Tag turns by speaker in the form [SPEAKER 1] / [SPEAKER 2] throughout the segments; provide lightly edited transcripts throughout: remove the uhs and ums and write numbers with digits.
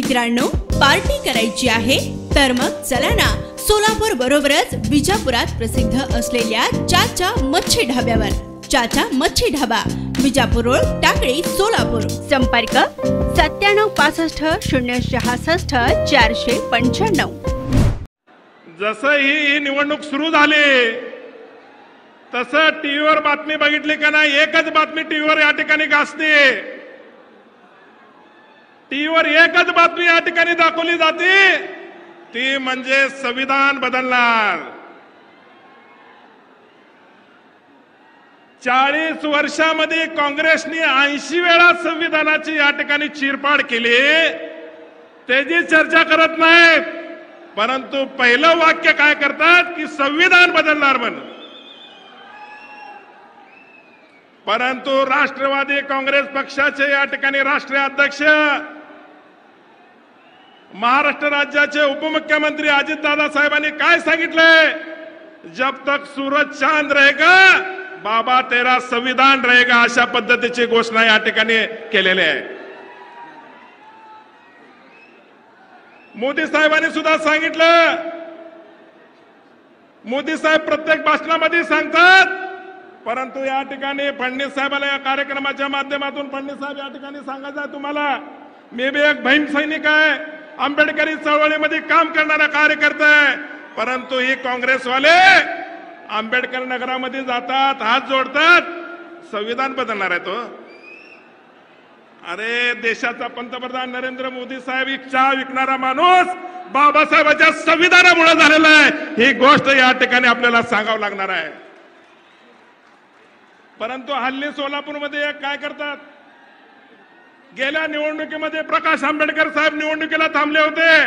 [SPEAKER 1] मित्रांनो, पार्टी करायची आहे तर मग चला ना, सोलापूर बरोबरच विजापुरात प्रसिद्ध असलेल्या चाचा मच्छी ढाब्यावर। चाचा मच्छी ढाबा, विजापूर रोड, टाकळी, सोलापूर। संपर्क 9765 066 495।
[SPEAKER 2] जसं ही निवडणूक सुरू झाली तसं टीव्हीवर बातमी बघितली का नाही, एकच बातमी टीव्हीवर या ठिकाणी गाजते। टीव्हीवर एकच बातमी या ठिकाणी दाखवली जाते, ती म्हणजे संविधान बदलणार। 40 वर्षामध्ये काँग्रेसने 80 वेळा संविधानाची या ठिकाणी चिरपाड केली, त्याची चर्चा करत नाहीत, परंतु पहिलं वाक्य काय करतात की संविधान बदलणार म्हणून। परंतु राष्ट्रवादी काँग्रेस पक्षाचे या ठिकाणी राष्ट्रीय अध्यक्ष, महाराष्ट्र राज्याचे उपमुख्यमंत्री अजितदादा साहेबांनी काय सांगितलंय, जब तक सूरज चांद रहेगा बाबा तेरा संविधान रहेगा, अशा पद्धतीची घोषणा या ठिकाणी केलेली आहे। मोदी साहेबांनी सुद्धा सांगितलं, मोदी साहेब प्रत्येक भाषणामध्ये सांगतात, परंतु या ठिकाणी फडणवीस साहेबाला या कार्यक्रमाच्या माध्यमातून फडणवीस साहेब या ठिकाणी सांगायचं आहे तुम्हाला, मी बी एक भीम सैनिक आहे, आंबेडकरी चळवळीमध्ये काम करणारा कार्यकर्ता आहे, परंतु ही काँग्रेसवाले आंबेडकर नगरामध्ये जातात, हात जोडतात, संविधान बदलणार आहे तो। अरे देशाचा पंतप्रधान नरेंद्र मोदी साहेब एक चहा विकणारा माणूस बाबासाहेबांच्या संविधानामुळे झालेला आहे, ही गोष्ट या ठिकाणी आपल्याला सांगावं लागणार आहे। परंतु हल्ली सोलापूरमध्ये काय करतात, गेल्या निवडणुकीमध्ये प्रकाश आंबेडकर साहेब निवडणुकीला थांबले होते,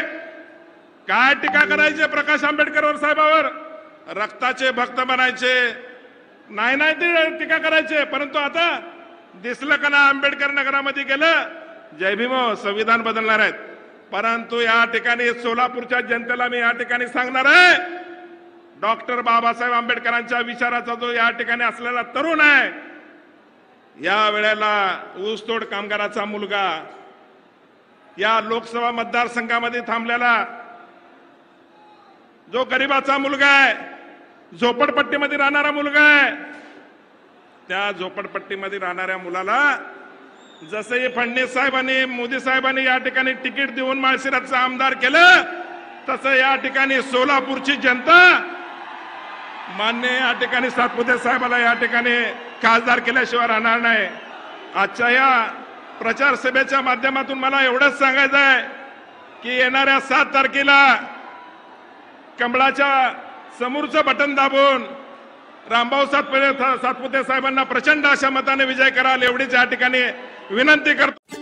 [SPEAKER 2] काय टीका करायचे प्रकाश आंबेडकर साहेबावर, रक्ताचे भक्त बनायचे, नाही ते टीका करायचे, परंतु आता दिसलं का ना आंबेडकर नगरामध्ये गेलं, जय भीम, संविधान बदलणार आहेत। परंतु या ठिकाणी सोलापूरच्या जनतेला मी या ठिकाणी सांगणार आहे, डॉक्टर बाबासाहेब आंबेडकरांच्या विचाराचा जो या ठिकाणी असलेला तरुण आहे, या वेळेला ऊसतोड कामगाराचा मुलगा, या लोकसभा मतदारसंघामध्ये थांबलेला जो गरिबाचा मुलगा आहे, झोपडपट्टीमध्ये राहणारा मुलगा आहे, त्या झोपडपट्टीमध्ये राहणाऱ्या मुलाला जसे फडणवीस साहेबांनी मोदी साहेबांनी या ठिकाणी तिकीट देऊन माळशिरसचा आमदार केलं, तसं या ठिकाणी सोलापूरची जनता मान्य या ठिकाणी सातपुते साहेबाला या ठिकाणी खासदार केल्याशिवाय राहणार नाही। आजच्या या प्रचार सभेच्या माध्यमातून मला एवढंच सांगायचं आहे की येणाऱ्या 7 तारखेला कमळाच्या समोरचं बटन दाबून रामभाऊ सातपुते साहेबांना प्रचंड अशा मताने विजय कराल, एवढीच या ठिकाणी विनंती करतो।